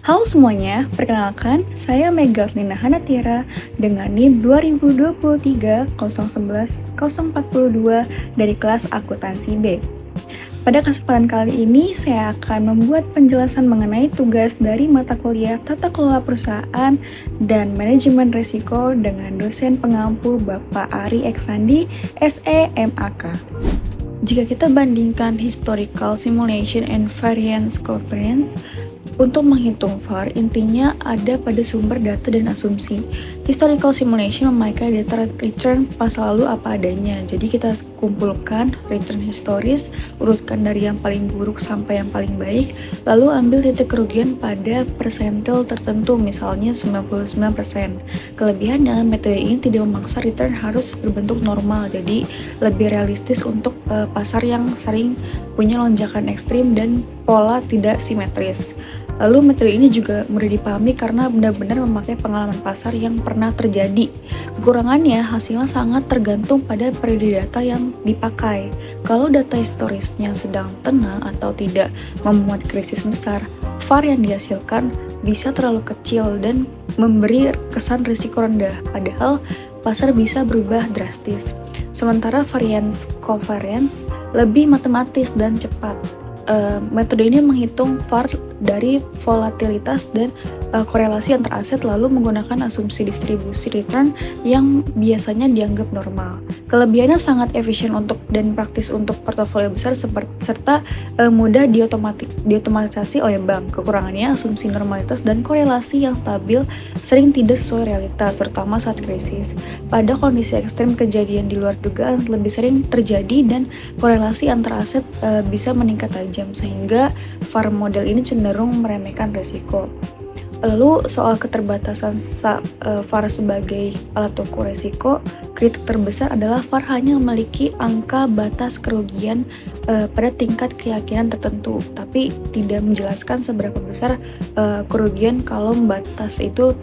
Halo semuanya, perkenalkan saya Megatlina Hanatira dengan NIM 2023-011-042 dari kelas Akuntansi B. Pada kesempatan kali ini, saya akan membuat penjelasan mengenai tugas dari mata kuliah Tata Kelola Perusahaan dan Manajemen Risiko dengan dosen pengampu Bapak Ari Eksandi, SEMAK. Jika kita bandingkan Historical Simulation and Variance Covariance, untuk menghitung VAR, intinya ada pada sumber data dan asumsi. Historical simulation memakai data return masa lalu apa adanya. Jadi kita kumpulkan return historis, urutkan dari yang paling buruk sampai yang paling baik, lalu ambil titik kerugian pada persentil tertentu, misalnya 99%. Kelebihannya, metode ini tidak memaksa return harus berbentuk normal, jadi lebih realistis untuk pasar yang sering punya lonjakan ekstrim dan pola tidak simetris. Lalu metode ini juga mudah dipahami karena benar-benar memakai pengalaman pasar yang pernah terjadi. Kekurangannya, hasilnya sangat tergantung pada periode data yang dipakai. Kalau data historisnya sedang tenang atau tidak memuat krisis besar, VAR yang dihasilkan bisa terlalu kecil dan memberi kesan risiko rendah, padahal pasar bisa berubah drastis. Sementara variance covariance lebih matematis dan cepat. Metode ini menghitung VAR dari volatilitas dan korelasi antar aset lalu menggunakan asumsi distribusi return yang biasanya dianggap normal. Kelebihannya sangat efisien dan praktis untuk portofolio besar serta mudah diotomatisasi oleh bank. Kekurangannya asumsi normalitas dan korelasi yang stabil sering tidak sesuai realitas, terutama saat krisis. Pada kondisi ekstrem, kejadian di luar dugaan lebih sering terjadi dan korelasi antar aset bisa meningkat tajam, sehingga VAR model ini cenderung meremehkan risiko. Lalu soal keterbatasan VAR sebagai alat ukur risiko, kritik terbesar adalah VAR hanya memiliki angka batas kerugian pada tingkat keyakinan tertentu, tapi tidak menjelaskan seberapa besar kerugian kalau batas itu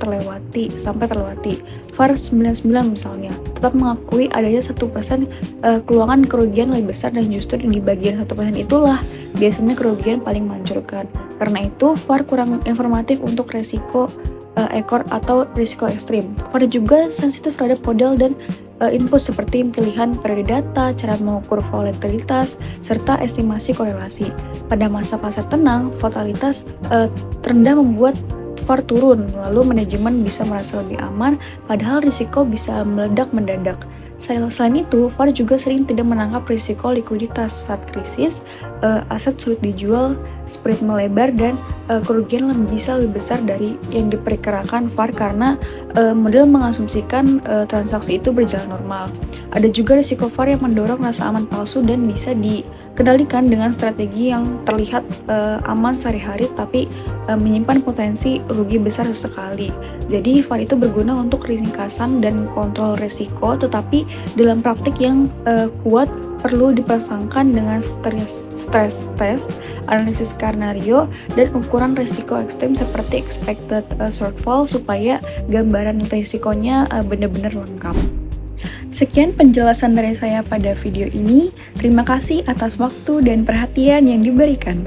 sampai terlewati. VAR 99 misalnya tetap mengakui adanya 1% keluangan kerugian lebih besar, dan justru di bagian 1% itulah biasanya kerugian paling menghancurkan. Karena itu, VAR kurang informatif untuk resiko ekor atau risiko ekstrim. VAR juga sensitif terhadap model dan input seperti pilihan periode data, cara mengukur volatilitas, serta estimasi korelasi. Pada masa pasar tenang, volatilitas terendah membuat VAR turun, lalu manajemen bisa merasa lebih aman, padahal risiko bisa meledak mendadak. Selain itu, VAR juga sering tidak menangkap risiko likuiditas saat krisis, aset sulit dijual, spread melebar, dan kerugian bisa lebih besar dari yang diperkirakan VAR karena model mengasumsikan transaksi itu berjalan normal. Ada juga risiko VAR yang mendorong rasa aman palsu dan bisa dikendalikan dengan strategi yang terlihat aman sehari-hari tapi menyimpan potensi rugi besar sesekali. Jadi VAR itu berguna untuk ringkasan dan kontrol risiko, tetapi dalam praktik yang kuat perlu dipasangkan dengan stress test, analisis skenario, dan ukuran risiko ekstrim seperti expected shortfall supaya gambaran risikonya benar-benar lengkap. Sekian penjelasan dari saya pada video ini. Terima kasih atas waktu dan perhatian yang diberikan.